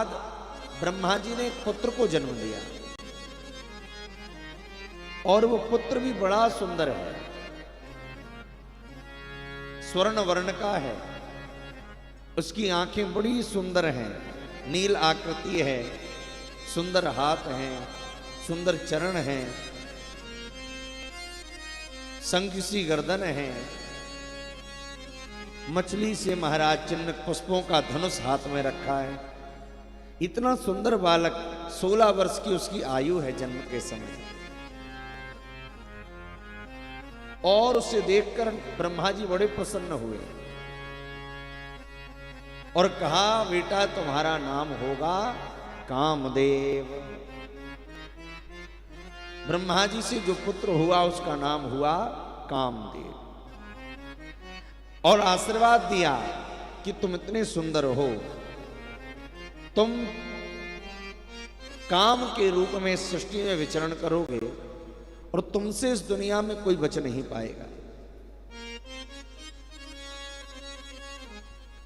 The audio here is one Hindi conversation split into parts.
बाद ब्रह्मा जी ने एक पुत्र को जन्म दिया और वो पुत्र भी बड़ा सुंदर है, स्वर्ण वर्ण का है, उसकी आंखें बड़ी सुंदर हैं, नील आकृति है, सुंदर हाथ हैं, सुंदर चरण हैं, शंख सी गर्दन है, मछली से महाराज चिन्ह पुष्पों का धनुष हाथ में रखा है। इतना सुंदर बालक, 16 वर्ष की उसकी आयु है जन्म के समय। और उसे देखकर ब्रह्मा जी बड़े प्रसन्न हुए और कहा, बेटा तुम्हारा नाम होगा कामदेव। ब्रह्मा जी से जो पुत्र हुआ उसका नाम हुआ कामदेव और आशीर्वाद दिया कि तुम इतने सुंदर हो, तुम काम के रूप में सृष्टि में विचरण करोगे और तुमसे इस दुनिया में कोई बच नहीं पाएगा।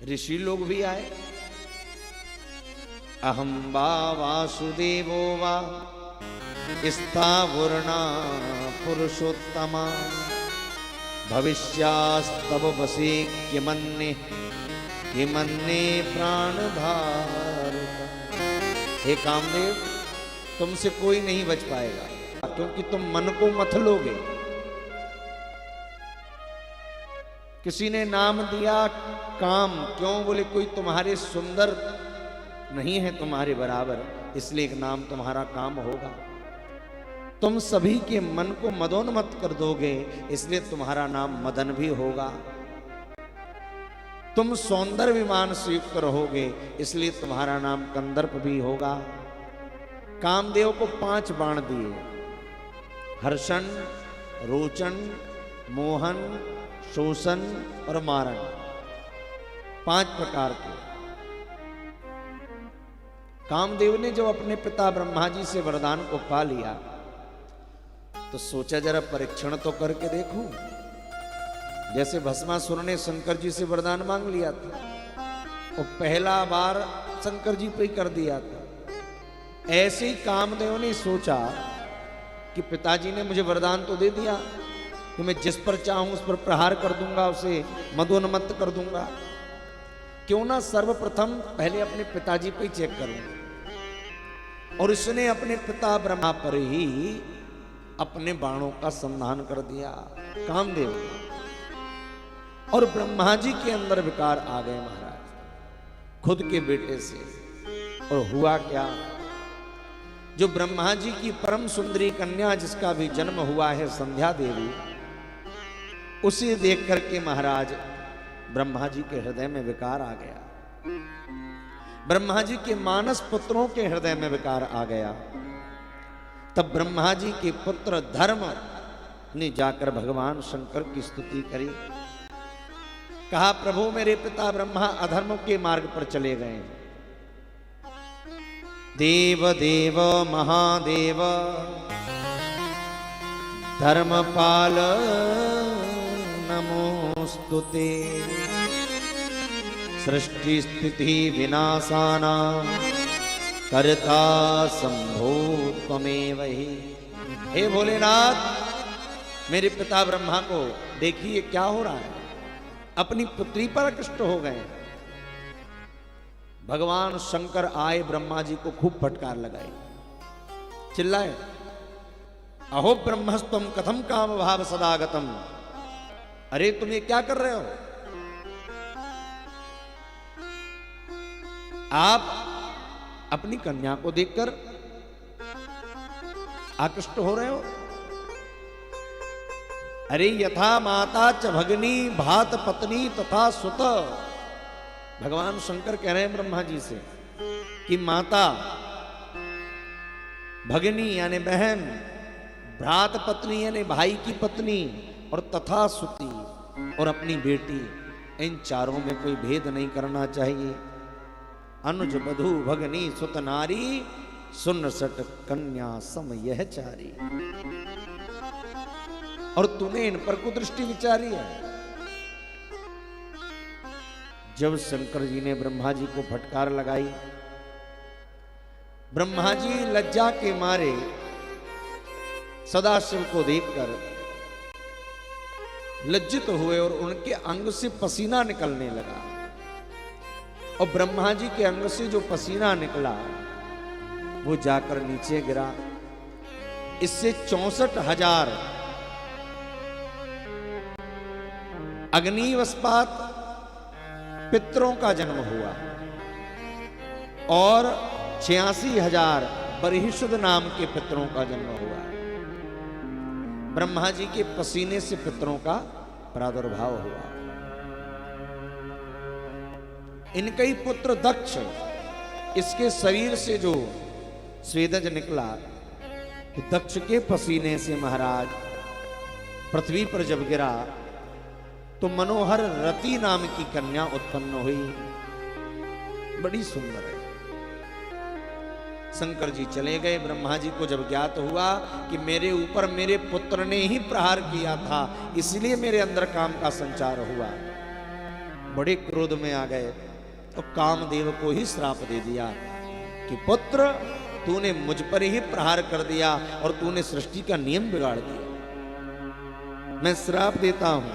ऋषि लोग भी आए, अहम वा वासुदेवो वा स्थावुर्णा पुरुषोत्तमा भविष्यास्तव वसे किमन्ने किमन्ने प्राणधारका। हे कामदेव, तुमसे कोई नहीं बच पाएगा क्योंकि तुम मन को मथ लोगे। किसी ने नाम दिया काम, क्यों? बोले कोई तुम्हारे सुंदर नहीं है तुम्हारे बराबर, इसलिए एक नाम तुम्हारा काम होगा। तुम सभी के मन को मदोन्मत्त कर दोगे, इसलिए तुम्हारा नाम मदन भी होगा। तुम सौंदर्य विमान से युक्त रहोगे, इसलिए तुम्हारा नाम कंदर्प भी होगा। कामदेव को 5 बाण दिए, हर्षण, रोचन, मोहन, शोषण और मारण, 5 प्रकार के। कामदेव ने जब अपने पिता ब्रह्मा जी से वरदान को पा लिया तो सोचा जरा परीक्षण तो करके देखूं। जैसे भस्मासुर ने शंकर जी से वरदान मांग लिया था, वो पहला बार शंकर जी पे ही कर दिया था। ऐसे ही कामदेव ने सोचा कि पिताजी ने मुझे वरदान तो दे दिया कि मैं जिस पर चाहूं उस पर प्रहार कर दूंगा, उसे मदोन्मत्त कर दूंगा, क्यों ना सर्वप्रथम पहले अपने पिताजी पे ही चेक करूं। और इसने अपने पिता ब्रह्मा पर ही अपने बाणों का संधान कर दिया, कामदेव। और ब्रह्मा जी के अंदर विकार आ गए महाराज, खुद के बेटे से। और हुआ क्या, जो ब्रह्मा जी की परम सुंदरी कन्या जिसका भी जन्म हुआ है संध्या देवी, उसे देख करके महाराज ब्रह्मा जी के हृदय में विकार आ गया। ब्रह्मा जी के मानस पुत्रों के हृदय में विकार आ गया। तब ब्रह्मा जी के पुत्र धर्म ने जाकर भगवान शंकर की स्तुति करी। कहा, प्रभु मेरे पिता ब्रह्मा अधर्म के मार्ग पर चले गए। देव देव महादेव धर्मपाल नमोस्तुते। सृष्टि स्थिति विनाशानां कर्ता संभो त्वमेव ही। हे भोलेनाथ, मेरे पिता ब्रह्मा को देखिए क्या हो रहा है, अपनी पुत्री पर कृष्ट हो गए। भगवान शंकर आए, ब्रह्मा जी को खूब फटकार लगाई, चिल्लाए, अहो ब्रह्मस्त्वं कथम काम भाव सदागतम। अरे तुम ये क्या कर रहे हो? आप अपनी कन्या को देखकर आकृष्ट हो रहे हो? अरे यथा माता च भगनी भात पत्नी तथा सुत। भगवान शंकर कह रहे हैं ब्रह्मा जी से कि माता, भगनी यानी बहन, भ्रात पत्नी यानी भाई की पत्नी, और तथा सुती और अपनी बेटी, इन चारों में कोई भेद नहीं करना चाहिए। अनुज बधू भगनी सुत नारी, सुन सट कन्या सम यह चारी। और तूने इन पर कुदृष्टि विचारी है। जब शंकर जी ने ब्रह्मा जी को फटकार लगाई ब्रह्मा जी लज्जा के मारे सदाशिव को देखकर लज्जित हुए और उनके अंग से पसीना निकलने लगा। और ब्रह्मा जी के अंग से जो पसीना निकला वो जाकर नीचे गिरा। इससे 64,000 अग्निवस्पात पितरों का जन्म हुआ और 86,000 बरहिसुद नाम के पितरों का जन्म हुआ। ब्रह्मा जी के पसीने से पितरों का प्रादुर्भाव हुआ। इनका ही पुत्र दक्ष, इसके शरीर से जो स्वेदज निकला, तो दक्ष के पसीने से महाराज पृथ्वी पर जब गिरा तो मनोहर रति नाम की कन्या उत्पन्न हुई। बड़ी सुंदर है। शंकर जी चले गए। ब्रह्मा जी को जब ज्ञात हुआ कि मेरे ऊपर मेरे पुत्र ने ही प्रहार किया था, इसलिए मेरे अंदर काम का संचार हुआ, बड़े क्रोध में आ गए। तो कामदेव को ही श्राप दे दिया कि पुत्र तूने मुझ पर ही प्रहार कर दिया और तूने सृष्टि का नियम बिगाड़ दिया। मैं श्राप देता हूं,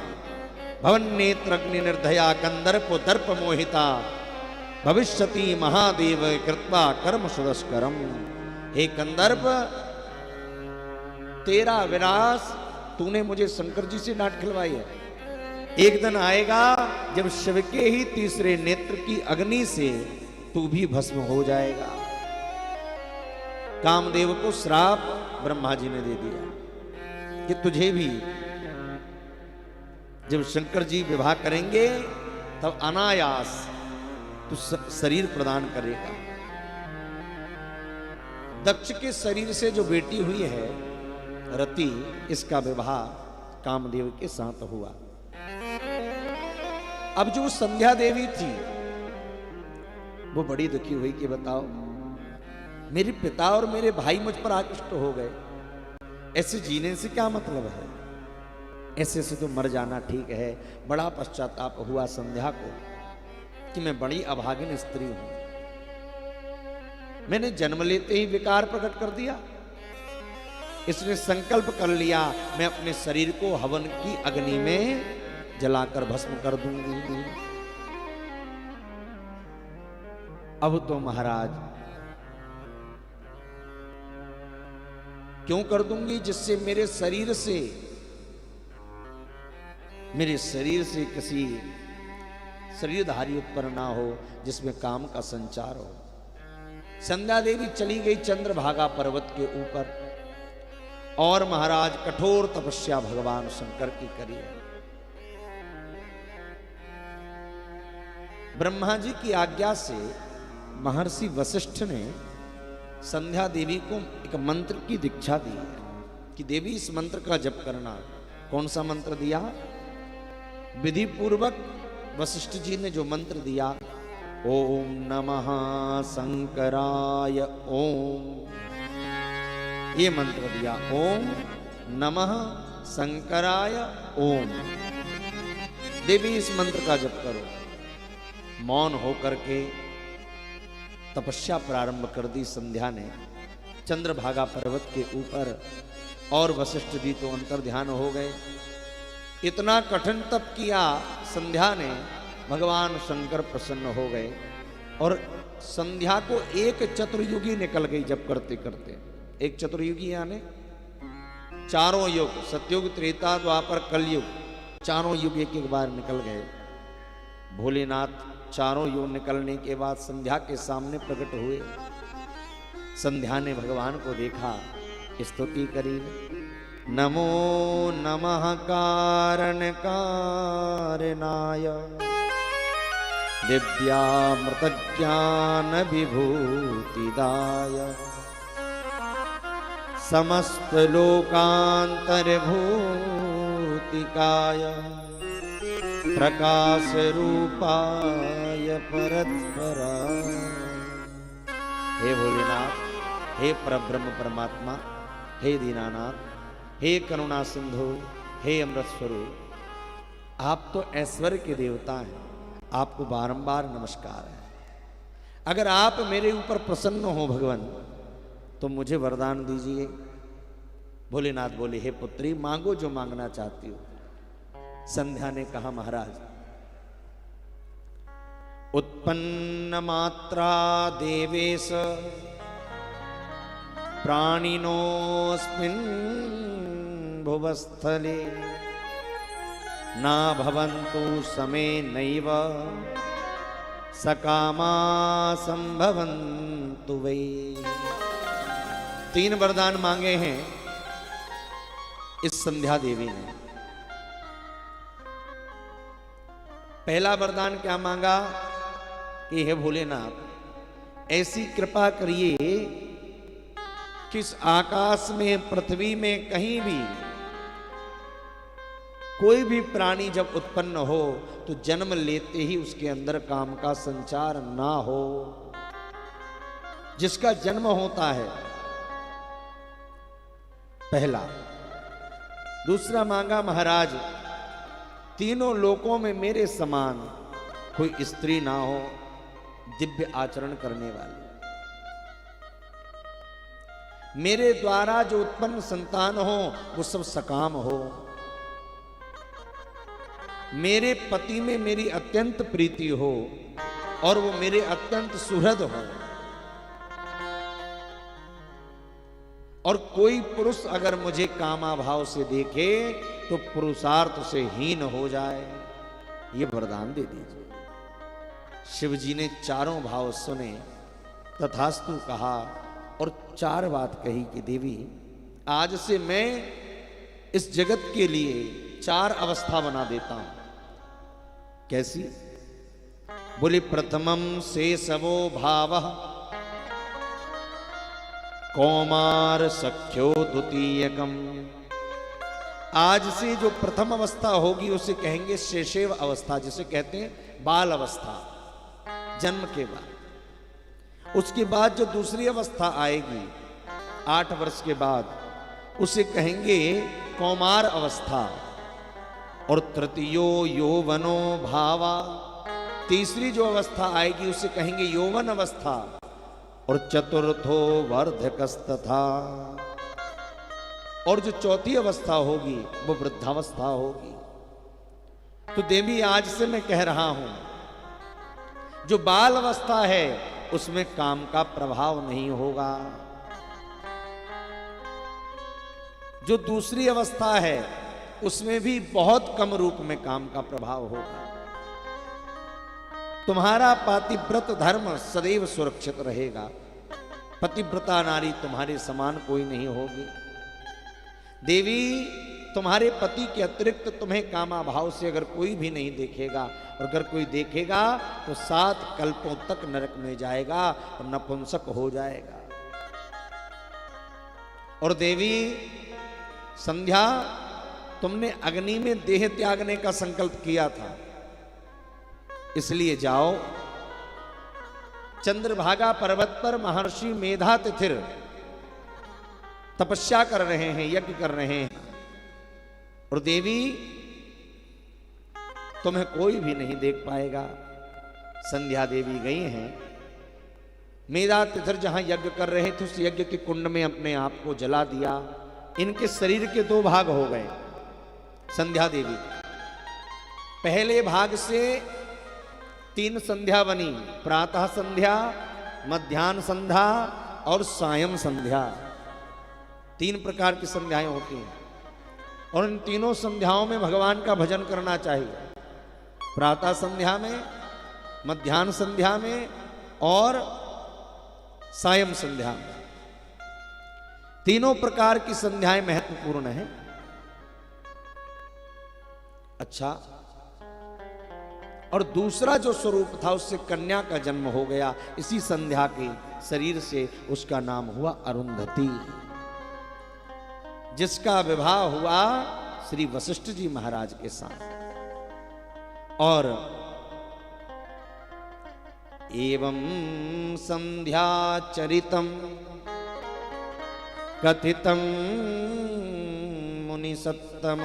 भवन नेत्र अग्नि निर्दया कंदर्प दर्प मोहिता भविष्यति महादेव कृत्वा कर्म सुदस्करम। हे कंदर्प, तेरा विनाश तूने मुझे शंकर जी से डांट खिलवाई है। एक दिन आएगा जब शिव के ही तीसरे नेत्र की अग्नि से तू भी भस्म हो जाएगा। कामदेव को श्राप ब्रह्मा जी ने दे दिया कि तुझे भी जब शंकर जी विवाह करेंगे तब अनायास तू शरीर प्रदान करेगा। दक्ष के शरीर से जो बेटी हुई है रति, इसका विवाह कामदेव के साथ हुआ। अब जो संध्या देवी थी वो बड़ी दुखी हुई कि बताओ, मेरे पिता और मेरे भाई मुझ पर आकृष्ट हो गए, ऐसे जीने से क्या मतलब है, ऐसे से तो मर जाना ठीक है। बड़ा पश्चाताप हुआ संध्या को कि मैं बड़ी अभागिन स्त्री हूं, मैंने जन्म लेते ही विकार प्रकट कर दिया। इसने संकल्प कर लिया मैं अपने शरीर को हवन की अग्नि में जलाकर भस्म कर दूंगी। अब तो महाराज क्यों कर दूंगी, जिससे मेरे शरीर से किसी शरीरधारी उत्पन्न ना हो, जिसमें काम का संचार हो। संध्या देवी चली गई चंद्रभागा पर्वत के ऊपर और महाराज कठोर तपस्या भगवान शंकर की करी। ब्रह्मा जी की आज्ञा से महर्षि वशिष्ठ ने संध्या देवी को एक मंत्र की दीक्षा दी कि देवी इस मंत्र का जप करना। कौन सा मंत्र दिया? विधि पूर्वक वशिष्ठ जी ने जो मंत्र दिया, ओम नमः शंकराय ओम, ये मंत्र दिया, ओम नमः शंकराय ओम। देवी इस मंत्र का जप करो। मौन होकर के तपस्या प्रारंभ कर दी संध्या ने चंद्रभागा पर्वत के ऊपर, और वशिष्ठ जी तो अंतर ध्यान हो गए। इतना कठिन तप किया संध्या ने, भगवान शंकर प्रसन्न हो गए और संध्या को एक चतुर्युगी निकल गई जब करते करते। एक चतुर्युगी यानी चारों युग, सतयुग त्रेता द्वापर कलयुग, चारों युग एक एक बार निकल गए। भोलेनाथ चारों युग निकलने के बाद संध्या के सामने प्रकट हुए। संध्या ने भगवान को देखा, स्तुति करी, नमो नमः कारण कारणाय दिव्यामृत ज्ञान विभूतिदाय समस्त लोकांतर भूतिकाय प्रकाश रूपाय परस्पराय। हे भोलेनाथ, हे परब्रह्म परमात्मा, हे दीनानाथ, हे करुणा सिंधु, हे अमृत स्वरूप, आप तो ऐश्वर्य के देवता हैं, आपको बारंबार नमस्कार है। अगर आप मेरे ऊपर प्रसन्न हो भगवान तो मुझे वरदान दीजिए। भोलेनाथ बोले, हे पुत्री, मांगो जो मांगना चाहती हो। संध्या ने कहा, महाराज, उत्पन्न मात्रा देवेश प्राणिनोऽस्मिन् भुवस्थले ना भवन्तु समे नैव सकामा संभवन्तु वै। 3 वरदान मांगे हैं इस संध्या देवी ने। पहला वरदान क्या मांगा कि हे भोलेनाथ, ऐसी कृपा करिए कि इस आकाश में, पृथ्वी में, कहीं भी कोई भी प्राणी जब उत्पन्न हो तो जन्म लेते ही उसके अंदर काम का संचार ना हो। जिसका जन्म होता है, पहला। दूसरा मांगा, महाराज, तीनों लोकों में मेरे समान कोई स्त्री ना हो, दिव्य आचरण करने वाली। मेरे द्वारा जो उत्पन्न संतान हो वो सब सकाम हो। मेरे पति में मेरी अत्यंत प्रीति हो और वो मेरे अत्यंत सुहृद हो। और कोई पुरुष अगर मुझे कामाभाव से देखे तो पुरुषार्थ से हीन हो जाए, ये वरदान दे दीजिए। शिव जी ने चारों भाव सुने, तथास्तु कहा और 4 बात कही कि देवी, आज से मैं इस जगत के लिए 4 अवस्था बना देता हूं। कैसी? बोले, प्रथमम शेषवो भावः कौमार सख्यो द्वितीयकम। आज से जो प्रथम अवस्था होगी उसे कहेंगे शेषेव अवस्था, जिसे कहते हैं बाल अवस्था, जन्म के बाद। उसके बाद जो दूसरी अवस्था आएगी 8 वर्ष के बाद, उसे कहेंगे कौमार अवस्था। और तृतीयो यौवनो भावा, तीसरी जो अवस्था आएगी उसे कहेंगे यौवन अवस्था। और चतुर्थो वर्धकस्तथा, और जो चौथी अवस्था होगी वो वृद्धावस्था होगी। तो देवी, आज से मैं कह रहा हूं, जो बाल अवस्था है उसमें काम का प्रभाव नहीं होगा। जो दूसरी अवस्था है उसमें भी बहुत कम रूप में काम का प्रभाव होगा। तुम्हारा पातिव्रत धर्म सदैव सुरक्षित रहेगा। पतिव्रता नारी तुम्हारे समान कोई नहीं होगी। देवी, तुम्हारे पति के अतिरिक्त तुम्हें कामाभाव से अगर कोई भी नहीं देखेगा, और अगर कोई देखेगा तो 7 कल्पों तक नरक में जाएगा और नपुंसक हो जाएगा। और देवी संध्या, तुमने अग्नि में देह त्यागने का संकल्प किया था, इसलिए जाओ, चंद्रभागा पर्वत पर महर्षि मेधातिथिर तपस्या कर रहे हैं, यज्ञ कर रहे हैं। और देवी, तुम्हें कोई भी नहीं देख पाएगा। संध्या देवी गई हैं, मेधातिथिर जहां यज्ञ कर रहे थे उस यज्ञ के कुंड में अपने आप को जला दिया। इनके शरीर के 2 भाग हो गए। संध्या देवी, पहले भाग से 3 संध्या बनी, प्रातः संध्या, मध्याह्न संध्या और सायं संध्या। 3 प्रकार की संध्याएं होती हैं और इन तीनों संध्याओं में भगवान का भजन करना चाहिए। प्रातः संध्या में, मध्याह्न संध्या में और सायं संध्या में। तीनों प्रकार की संध्याएं महत्वपूर्ण हैं। अच्छा, और दूसरा जो स्वरूप था उससे कन्या का जन्म हो गया। इसी संध्या के शरीर से उसका नाम हुआ अरुंधति, जिसका विवाह हुआ श्री वशिष्ठ जी महाराज के साथ। और एवं संध्या चरितम कथितम मुनि सत्तम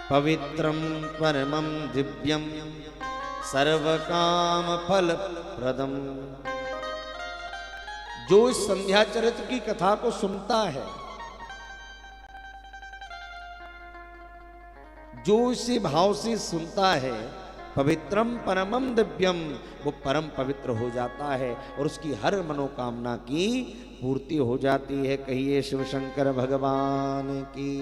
पवित्रम परमं दिव्यम सर्वकाम फल प्रदम जो इस संध्या चरित्र की कथा को सुनता है, जो इसे भाव से सुनता है, पवित्रम परमम दिव्यम, वो परम पवित्र हो जाता है और उसकी हर मनोकामना की पूर्ति हो जाती है। कहिए शिव शंकर भगवान की।